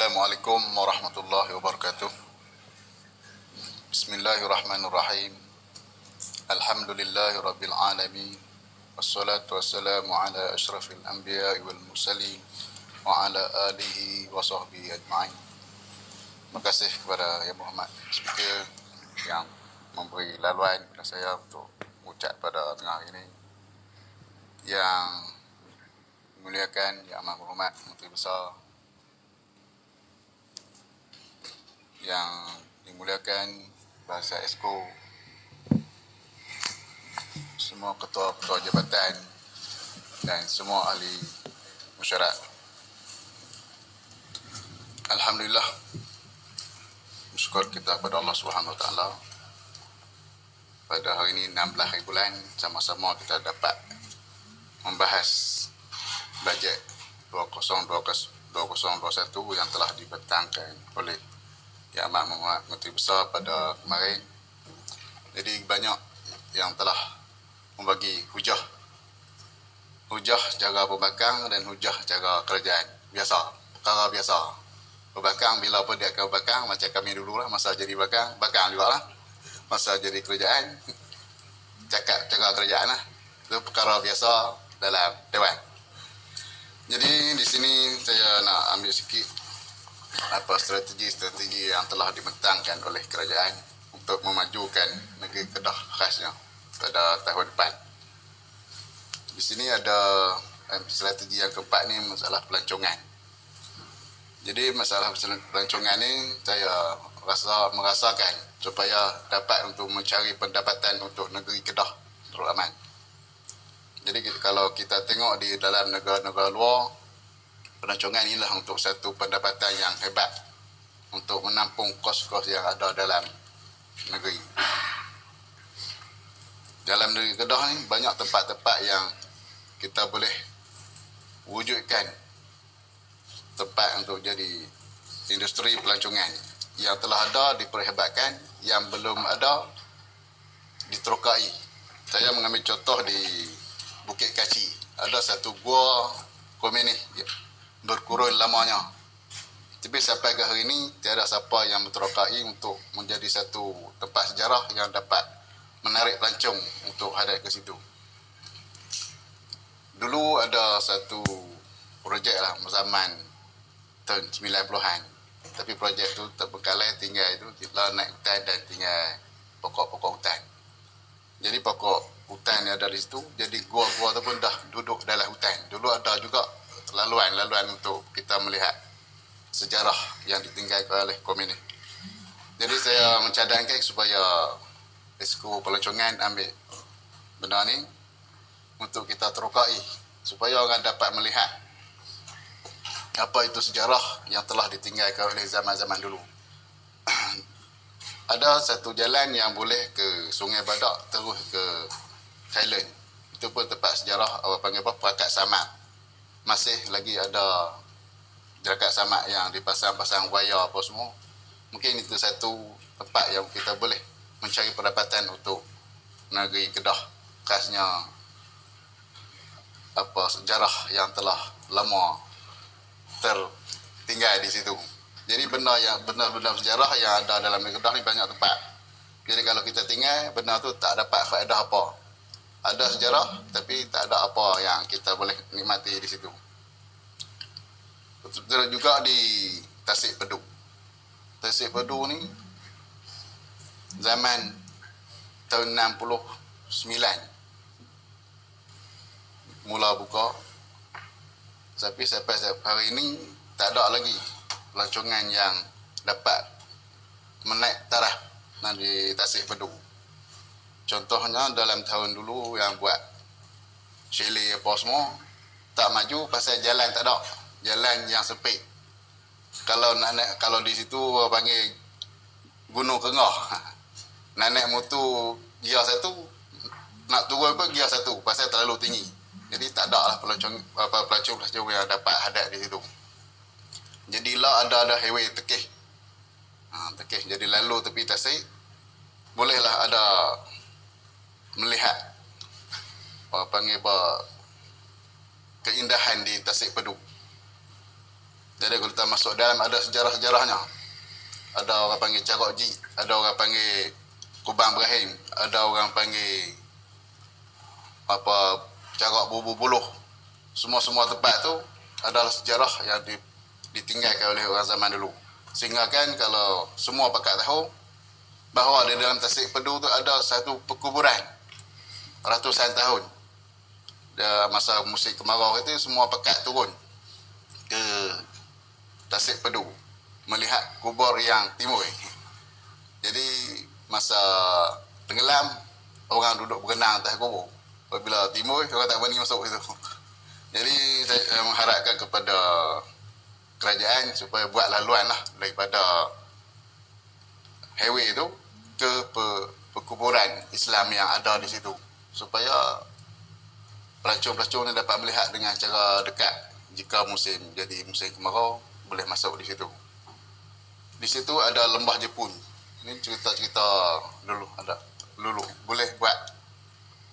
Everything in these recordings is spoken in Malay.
Assalamualaikum warahmatullahi wabarakatuh. Bismillahirrahmanirrahim. Alhamdulillahi rabbil alamin. Wassalatu wassalamu ala asyrafil anbiya'i wal mursalin wa ala alihi wa sahbihi ajma'in. Terima kasih kepada Yang Berhormat Speaker yang memberi laluan kepada saya untuk mengucap pada tengah hari ini. Yang memuliakan Yang Amat Berhormat Menteri Besar, yang dimuliakan Bahasa Esko, semua ketua-ketua jabatan dan semua ahli masyarakat. Alhamdulillah, bersyukur kita kepada Allah Subhanahu Wa Taala. Pada hari ini 16 hari bulan, sama-sama kita dapat membahas bajet 2021 yang telah dibentangkan oleh Yang Amat Berhormat Menteri Besar pada kemarin. Jadi banyak yang telah membagi hujah cara pembangkang dan hujah cara kerajaan. Perkara biasa. Pembangkang bila pun dia akan pembangkang, macam kami dulu lah, masa jadi bakang juga lah. Masa jadi kerajaan, cakap cara kerajaan lah. Itu perkara biasa dalam Dewan. Jadi di sini saya nak ambil sikit strategi yang telah dibentangkan oleh kerajaan untuk memajukan negeri Kedah khasnya pada tahun depan. Di sini ada strategi yang keempat ni, masalah pelancongan. Jadi masalah pelancongan ni saya merasakan supaya dapat untuk mencari pendapatan untuk negeri Kedah terutama. Jadi kalau kita tengok di dalam negara-negara luar, pelancongan inilah untuk satu pendapatan yang hebat untuk menampung kos-kos yang ada dalam negeri. Dalam negeri Kedah ni banyak tempat-tempat yang kita boleh wujudkan tempat untuk jadi industri pelancongan. Yang telah ada diperhebatkan, yang belum ada diterokai. Saya mengambil contoh di Bukit Kaci. Ada satu gua komunis berkurun lamanya. Tapi sampai ke hari ini tiada siapa yang menterokai untuk menjadi satu tempat sejarah yang dapat menarik pelancong untuk hadap ke situ. Dulu ada satu projek lah zaman tahun 90-an. Tapi projek tu terbengkalai, tinggal itu kita naik hutan dan tinggal pokok-pokok hutan. Jadi pokok hutan yang ada di situ, jadi gua-gua tu pun dah duduk dalam hutan. Dulu ada juga laluan untuk kita melihat sejarah yang ditinggalkan oleh komunis. Jadi saya mencadangkan supaya Esko Pelancongan ambil benda ni untuk kita terokai, supaya orang dapat melihat apa itu sejarah yang telah ditinggalkan oleh zaman-zaman dulu. Ada satu jalan yang boleh ke Sungai Badak terus ke Thailand. Itu pun tempat sejarah, panggil apa, Perakat Samak. Masih lagi ada jerakat samak yang dipasang-pasang wayar apa semua. Mungkin itu satu tempat yang kita boleh mencari pendapatan untuk negeri Kedah, khasnya sejarah yang telah lama tertinggal di situ. Jadi benda-benda sejarah yang ada dalam negeri Kedah ni banyak tempat. Jadi kalau kita tinggal, benda tu tak dapat faedah apa. Ada sejarah tapi tak ada apa yang kita boleh nikmati di situ. Betul juga di Tasik Pedu. Tasik Pedu ni zaman tahun 69 mula buka, tapi sampai hari ini tak ada lagi pelancongan yang dapat menaik taraf di Tasik Pedu. Contohnya dalam tahun dulu yang buat chalet apa semua tak maju pasal jalan tak ada. Jalan yang sempit. Kalau nak naik, kalau di situ panggil Gunung Kengah. Nak naik motor gear satu, nak turun pun gear satu pasal terlalu tinggi. Jadi tak ada lah pelancong yang dapat hadap di situ. Jadilah ada highway tekih. Tekih jadi lalu tepi Tasik. Bolehlah ada melihat keindahan di Tasik Pedu. Jadi kalau kita masuk dalam ada sejarah-sejarahnya. Ada orang panggil Carok Ji, ada orang panggil Kubang Ibrahim, ada orang panggil apa Carok Bubu Buluh. Semua tempat tu adalah sejarah yang ditinggalkan oleh orang zaman dulu. Sehingga kan kalau semua pakat tahu bahawa di dalam Tasik Pedu tu ada satu perkuburan ratusan tahun. Masa musim kemarau itu semua pakat turun ke Tasik Pedu melihat kubur yang timur. Jadi masa tenggelam orang duduk berenang atas kubur. Apabila timur orang tak berani masuk itu. Jadi saya mengharapkan kepada kerajaan supaya buat laluan lah daripada highway itu ke perkuburan Islam yang ada di situ supaya pelancong-pelancong ni dapat melihat dengan cara dekat. Jika musim kemarau boleh masuk di situ. Di situ ada lembah Jepun. Ini cerita-cerita dulu ada. Dulu boleh buat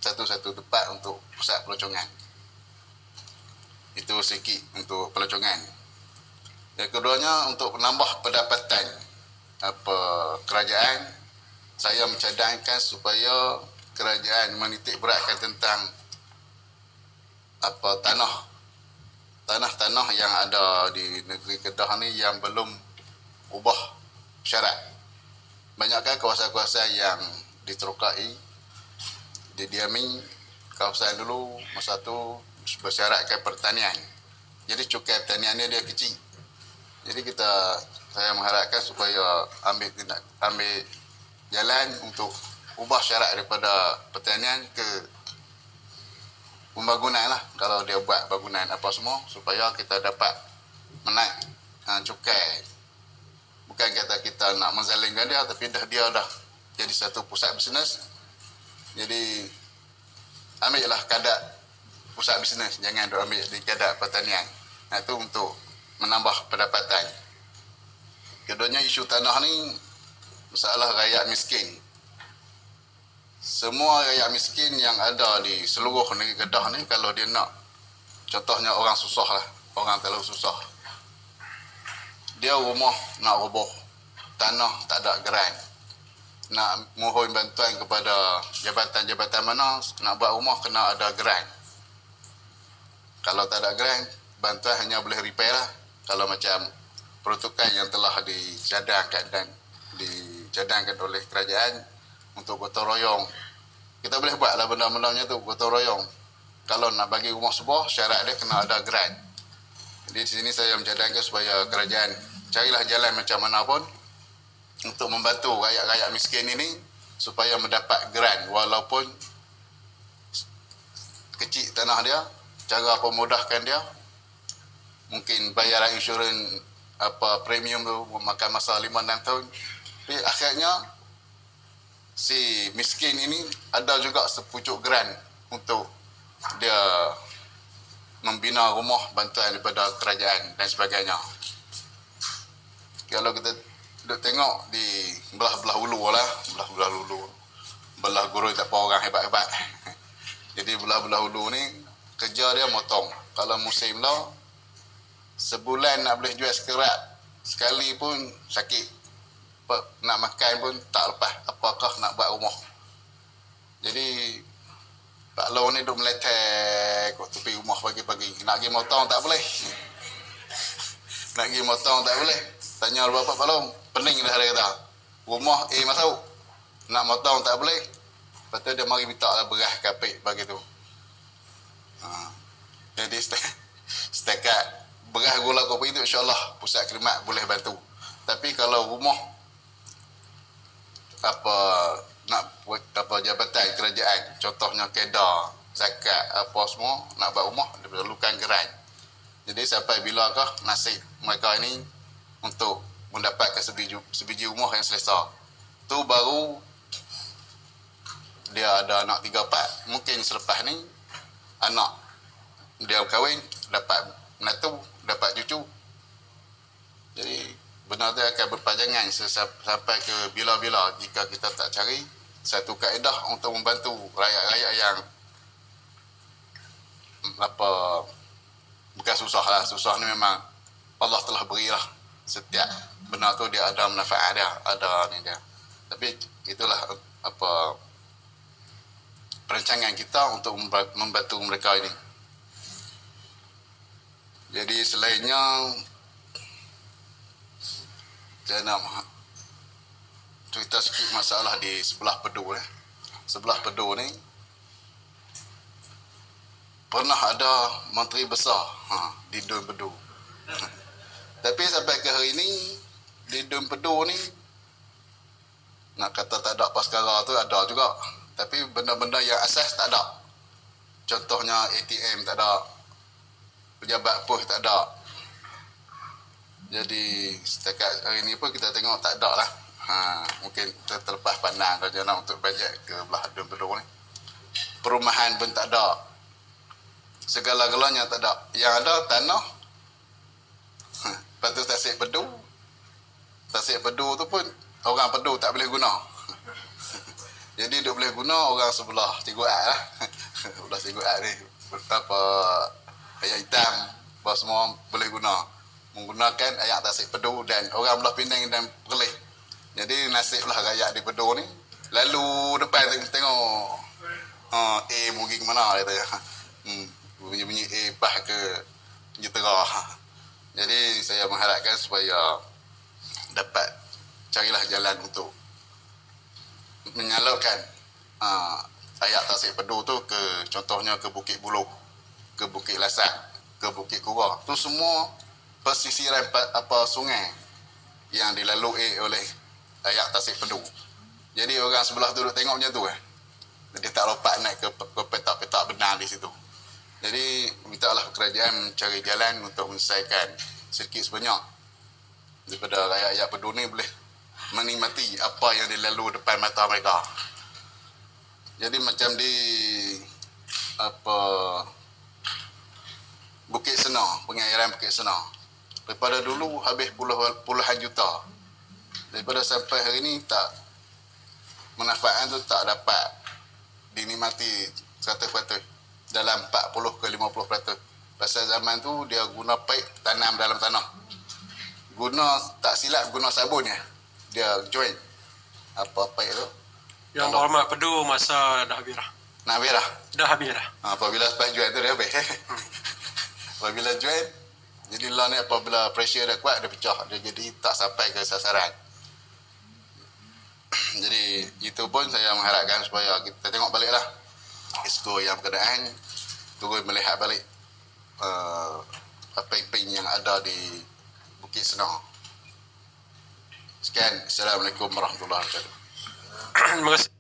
satu-satu tempat untuk pusat pelancongan. Itu sikit untuk pelancongan. Yang keduanya untuk menambah pendapatan kerajaan, saya mencadangkan supaya kerajaan menitik beratkan tentang tanah-tanah yang ada di negeri Kedah ni yang belum ubah syarat. Banyakkan kawasan-kawasan yang diterokai, didiami kawasan dulu masa tu bersyaratkan pertanian. Jadi cukai pertanian ni dia kecil. Jadi saya mengharapkan supaya ambil jalan untuk ubah syarat daripada pertanian ke pembangunan lah. Kalau dia buat bangunan apa semua supaya kita dapat menaik cukai. Bukan kata kita nak menzalimkan dia, tapi dia dah jadi satu pusat bisnes. Jadi ambillah kadar pusat bisnes, jangan duk ambil di kadar pertanian. Itu untuk menambah pendapatan. Keduanya isu tanah ni masalah rakyat miskin. Semua rakyat miskin yang ada di seluruh negeri Kedah ni, kalau dia nak, contohnya orang susah lah, orang terlalu susah, dia rumah nak roboh, tanah tak ada geran, nak mohon bantuan kepada jabatan-jabatan mana, nak buat rumah kena ada geran. Kalau tak ada geran, bantuan hanya boleh repair lah. Kalau macam peruntukan yang telah dicadangkan oleh kerajaan untuk gotong royong, kita boleh buat lah benda-bendanya tu gotong royong. Kalau nak bagi rumah sebuah, syarat dia kena ada geran. Jadi di sini saya mencadangkan supaya kerajaan carilah jalan macam mana pun untuk membantu rakyat-rakyat miskin ini supaya mendapat geran walaupun kecil tanah dia. Cara pemudahkan dia, mungkin bayaran insurans premium tu makan masa 5-6 tahun. Tapi akhirnya si miskin ini ada juga sepucuk geran untuk dia membina rumah bantuan daripada kerajaan dan sebagainya. Kalau kita tengok di belah-belah hulu lah, belah guru tak apa orang hebat-hebat. Jadi belah-belah hulu ni kerja dia motong. Kalau musim lah, sebulan nak boleh jual sekerat sekali pun sakit. Nak makan pun tak lepas. Apakah nak buat rumah. Jadi Pak Long ni duk meletek kat tepi rumah pagi-pagi. Nak pergi motong tak boleh. Nak pergi motong tak boleh. Tanya bapak Pak Long, pening dah dia kata. Rumah masuk. Nak motong tak boleh. Lepas tu dia mari minta lah beras kapik bagi tu. Jadi setakat beras gula kopi itu insyaAllah pusat khidmat boleh bantu. Tapi kalau rumah jabatan kerajaan, contohnya kedah, zakat, apa semua, nak buat rumah, dia perlukan geran. Jadi sampai bilakah nasib mereka ini untuk mendapatkan sebiji rumah yang selesa. Tu baru dia ada anak 3-4. Mungkin selepas ni anak dia kahwin, dapat menantu, dapat cucu. Jadi benar dia akan berpanjangan sampai ke bila-bila jika kita tak cari satu kaedah untuk membantu rakyat-rakyat yang bukan susah lah. Susah ni memang Allah telah berilah setiap benda tu dia ada manfaat dia, ada ni dia. Tapi itulah apa perancangan kita untuk membantu mereka ini. Jadi selainnya saya nak cerita sikit masalah di sebelah Pedu ni. Sebelah Pedu ni pernah ada menteri besar di Dun Pedu. Tapi sampai ke hari ni di Dun Pedu ni nak kata tak ada paskara tu ada juga. Tapi benda-benda yang asas tak ada. Contohnya ATM tak ada. Pejabat pos tak ada. Jadi setakat hari ni pun kita tengok tak ada lah. Mungkin terlepas pandang kerajaan untuk bajet ke belah Dun Pedu ni. Perumahan pun tak ada. Segala-galanya tak ada. Yang ada tanah. Lepas tu Tasik Pedu. Tasik Pedu tu pun orang Pedu tak boleh guna. Jadi dia boleh guna orang sebelah Cikgu Ad lah. Sebelah Cikgu Ad ni. Apa ayat hitam. Bahawa semua boleh guna. Menggunakan ayat Tasik Pedu dan orang belah Penang dan Perlis. Jadi nasiblah rakyat di Pedu ni. Lalu depan tengok. A mungkin ke mana dia tanya. Bunyi-bunyi bah ke Jitera. Jadi saya mengharapkan supaya dapat carilah jalan untuk menyalurkan ayat Tasik Pedu tu ke contohnya ke Bukit Buluh, ke Bukit Lasak, ke Bukit Kura. Tu semua pesisiran apa sungai yang dilalui oleh ayat Tasik Pedu. Jadi orang sebelah tu duduk tengok macam tu Dia tak lompat naik ke petak-petak benar di situ. Jadi mintalah kerajaan mencari jalan untuk menyelesaikan sedikit sebanyak daripada rakyat-rakyat Pedu ni boleh menikmati apa yang dilalui depan mata mereka. Jadi macam di apa Bukit Sena, pengairan Bukit Sena. Daripada dulu habis puluhan juta. Daripada sampai hari ni tak manfaat tu tak dapat dinikmati 100%. Dalam 40 ke 50%. Pasal zaman tu dia guna paip tanam dalam tanah. Guna tak silap guna sabun dia join apa paip tu. Yang hormat Pedu masa dah habis dah. Nak habis dah? Dah habis dah. Apabila sebab join tu dia habis. Apabila join, jadi lah ni apabila pressure dah kuat dia pecah. Dia jadi tak sampai ke sasaran. Jadi itu pun saya mengharapkan supaya kita tengok baliklah Esko yang berkenaan turun melihat balik paiping yang ada di Bukit Sena. Sekian. Assalamualaikum warahmatullahi wabarakatuh. Terima kasih.